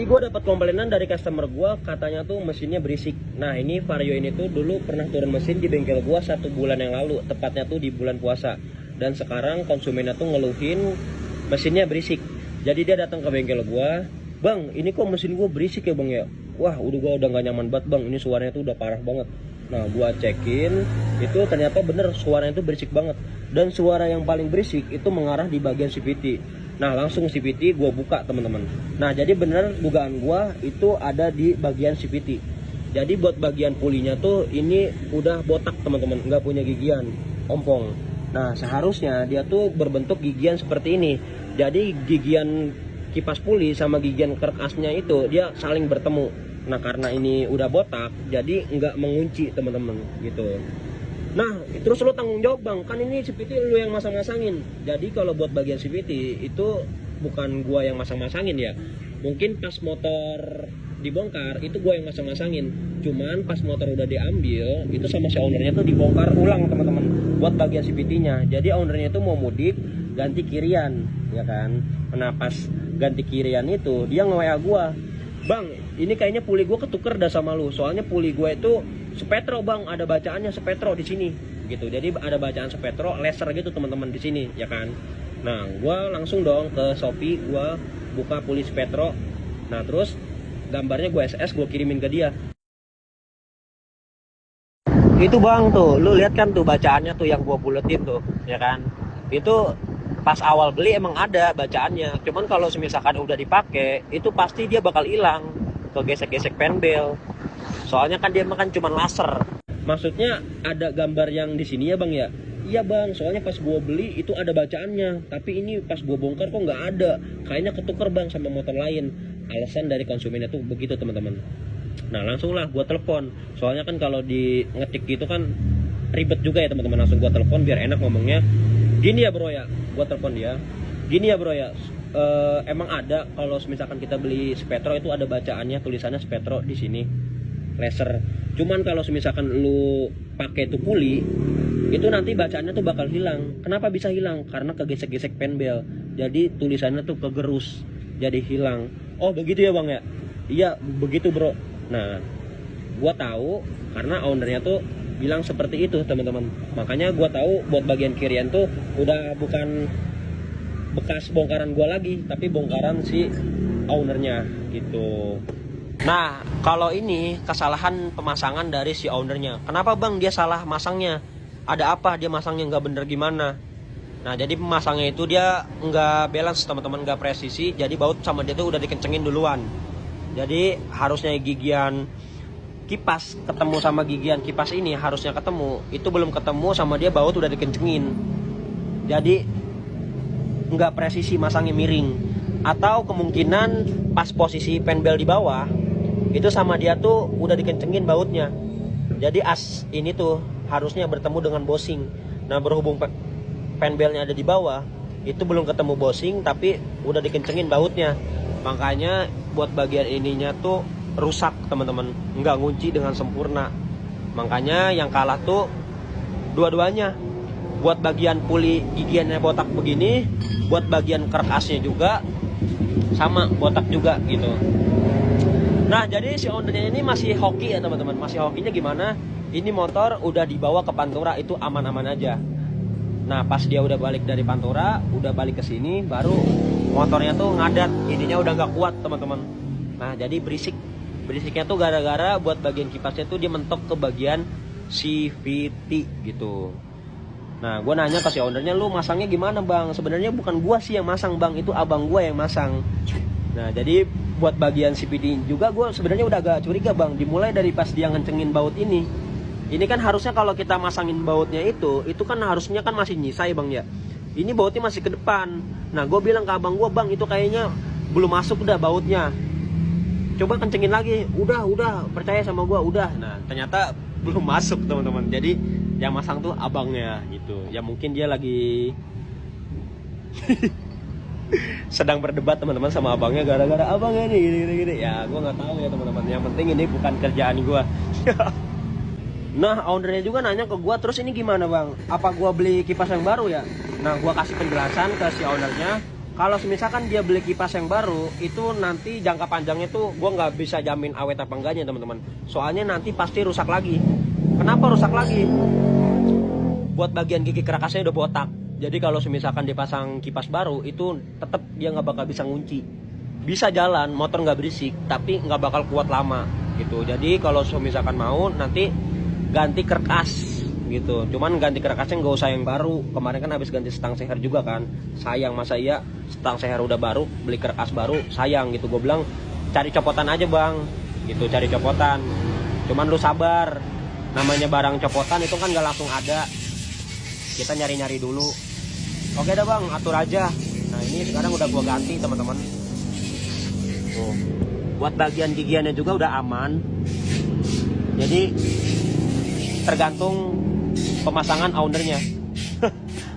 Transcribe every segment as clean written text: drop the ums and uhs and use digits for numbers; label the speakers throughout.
Speaker 1: Gue dapat komplainan dari customer gue, katanya tuh mesinnya berisik. Nah ini Vario ini tuh dulu pernah turun mesin di bengkel gue 1 bulan yang lalu, tepatnya tuh di bulan puasa. Dan sekarang konsumennya tuh ngeluhin mesinnya berisik. Jadi dia datang ke bengkel gue, bang ini kok mesin gue berisik ya bang ya. Wah gue udah gak nyaman banget bang, ini suaranya tuh udah parah banget. Nah gue cekin, itu ternyata bener suaranya tuh berisik banget. Dan suara yang paling berisik itu mengarah di bagian CVT. Nah langsung CVT gue buka teman-teman. Nah jadi bener dugaan gue itu ada di bagian CVT. Jadi buat bagian pulinya tuh ini udah botak teman-teman, nggak punya gigian, ompong. Nah seharusnya dia tuh berbentuk gigian seperti ini. Jadi gigian kipas puli sama gigian kerk asnya itu dia saling bertemu. Nah karena ini udah botak, jadi nggak mengunci teman-teman gitu. Nah, terus lo tanggung jawab bang, kan ini CVT lo yang masang-masangin. Jadi kalau buat bagian CVT itu bukan gua yang masang-masangin ya. Mungkin pas motor dibongkar itu gua yang masang-masangin. Cuman pas motor udah diambil itu sama si ownernya tuh dibongkar ulang teman-teman buat bagian CVT-nya. Jadi ownernya tuh mau mudik ganti kirian, ya kan. Nah pas ganti kirian itu dia nge-WA gua, bang ini kayaknya puli gua ketuker dah sama lu. Soalnya puli gua itu Spetro bang, ada bacaannya Spetro di sini gitu. Jadi ada bacaan Spetro laser gitu teman-teman di sini ya kan. Nah gue langsung dong ke Shopee, gue buka puli Spetro. Nah terus gambarnya gue SS, gue kirimin ke dia. Itu bang tuh, lu lihat kan tuh bacaannya tuh yang gue buletin tuh ya kan. Itu pas awal beli emang ada bacaannya. Cuman kalau misalkan udah dipakai itu pasti dia bakal hilang, kegesek-gesek penbel. Soalnya kan dia makan cuma laser. Maksudnya ada gambar yang di sini ya bang ya? Iya bang, soalnya pas gua beli itu ada bacaannya. Tapi ini pas gua bongkar kok nggak ada. Kayaknya ketuker bang sama motor lain. Alasan dari konsumennya tuh begitu teman-teman. Nah langsung lah gua telepon. Soalnya kan kalau di ngetik gitu kan ribet juga ya teman-teman. Langsung gua telepon biar enak ngomongnya. Gini ya bro ya, gua telepon dia. Gini ya bro ya, emang ada kalau misalkan kita beli Spetro itu ada bacaannya, tulisannya Spetro di sini. Laser. Cuman kalau misalkan lu pakai itu puli, itu nanti bacaannya tuh bakal hilang. Kenapa bisa hilang? Karena kegesek-gesek penbel. Jadi tulisannya tuh kegerus, jadi hilang. Oh begitu ya bang ya? Iya begitu bro. Nah, gua tahu karena ownernya tuh bilang seperti itu teman-teman. Makanya gua tahu buat bagian kirian tuh udah bukan bekas bongkaran gua lagi, tapi bongkaran si ownernya gitu. Nah, kalau ini kesalahan pemasangan dari si ownernya. Kenapa bang dia salah masangnya? Ada apa dia masangnya nggak bener gimana? Nah, jadi pemasangnya itu dia nggak balance teman-teman, nggak presisi. Jadi baut sama dia tuh udah dikencengin duluan. Jadi harusnya gigian kipas ketemu sama gigian kipas ini harusnya ketemu. Itu belum ketemu sama dia baut udah dikencengin. Jadi nggak presisi masangnya miring. Atau kemungkinan pas posisi penbel di bawah itu sama dia tuh udah dikencengin bautnya. Jadi as ini tuh harusnya bertemu dengan bosing. Nah berhubung penbelnya ada di bawah, itu belum ketemu bosing tapi udah dikencengin bautnya. Makanya buat bagian ininya tuh rusak teman-teman, nggak ngunci dengan sempurna. Makanya yang kalah tuh dua-duanya. Buat bagian puli gigiannya botak begini, buat bagian kerk asnya juga sama botak juga gitu. Nah jadi si ownernya ini masih hoki ya teman-teman. Masih hokinya gimana? Ini motor udah dibawa ke Pantura itu aman-aman aja. Nah pas dia udah balik dari Pantura, udah balik ke sini, baru motornya tuh ngadat. Ininya udah gak kuat teman-teman. Nah jadi berisik. Berisiknya tuh gara-gara buat bagian kipasnya tuh dia mentok ke bagian CVT gitu. Nah gue nanya ke si ownernya, lu masangnya gimana bang? Sebenarnya bukan gua sih yang masang bang, itu abang gua yang masang. Nah jadi buat bagian CVT juga gue sebenarnya udah agak curiga bang. Dimulai dari pas dia ngencengin baut ini. Ini kan harusnya kalau kita masangin bautnya itu kan harusnya kan masih nyisai bang ya. Ini bautnya masih ke depan. Nah gue bilang ke abang gue, bang itu kayaknya belum masuk udah bautnya. Coba kencengin lagi. Udah percaya sama gue udah. Nah ternyata belum masuk teman-teman. Jadi yang masang tuh abangnya gitu. Ya mungkin dia lagi sedang berdebat teman-teman sama abangnya gara-gara abangnya nih gini. Ya gue nggak tahu ya teman-teman. Yang penting ini bukan kerjaan gue. Nah ownernya juga nanya ke gue, terus ini gimana bang? Apa gue beli kipas yang baru ya? Nah gue kasih penjelasan ke si ownernya kalau misalkan dia beli kipas yang baru, itu nanti jangka panjangnya tuh gue nggak bisa jamin awet apa enggaknya teman-teman. Soalnya nanti pasti rusak lagi. Kenapa rusak lagi? Buat bagian gigi kerakasnya udah botak. Jadi kalau misalkan dipasang kipas baru, itu tetap dia nggak bakal bisa ngunci. Bisa jalan, motor nggak berisik, tapi nggak bakal kuat lama gitu. Jadi kalau misalkan mau nanti ganti kerkas gitu. Cuman ganti kerkasnya nggak usah yang baru. Kemarin kan habis ganti stang seher juga kan. Sayang, masa iya stang seher udah baru beli kerkas baru, sayang gitu. Gue bilang cari copotan aja bang gitu, cari copotan. Cuman lu sabar, namanya barang copotan itu kan nggak langsung ada, kita nyari-nyari dulu. Oke dah bang, atur aja. Nah ini sekarang udah gua ganti teman-teman. Buat bagian gigiannya juga udah aman. Jadi tergantung pemasangan ownernya.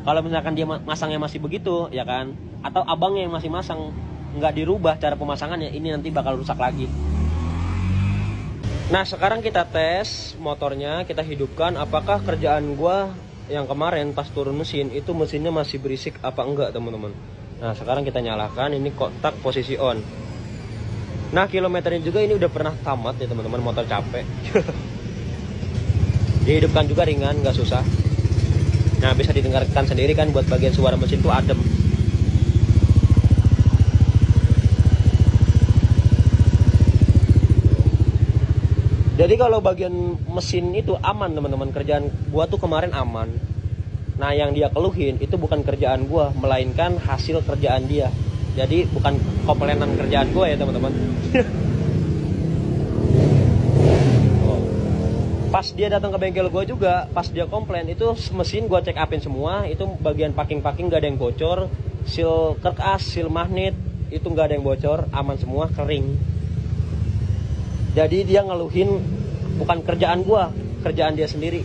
Speaker 1: Kalau misalkan dia masangnya masih begitu ya kan, atau abangnya yang masih masang nggak dirubah cara pemasangannya, ini nanti bakal rusak lagi. Nah sekarang kita tes motornya, kita hidupkan apakah kerjaan gua yang kemarin pas turun mesin itu mesinnya masih berisik apa enggak teman-teman. Nah sekarang kita nyalakan, ini kotak posisi on. Nah kilometernya juga ini udah pernah tamat ya teman-teman, motor capek. Dihidupkan juga ringan, nggak susah. Nah bisa didengarkan sendiri kan, buat bagian suara mesin tuh adem. Jadi kalau bagian mesin itu aman teman-teman, kerjaan gua tuh kemarin aman. Nah yang dia keluhin itu bukan kerjaan gua, melainkan hasil kerjaan dia. Jadi bukan komplainan kerjaan gua ya teman-teman. Pas dia datang ke bengkel gua juga, pas dia komplain itu mesin gua check upin semua, itu bagian packing gak ada yang bocor, seal kerkas, seal magnet itu gak ada yang bocor, aman semua, kering. Jadi dia ngeluhin bukan kerjaan gua, kerjaan dia sendiri.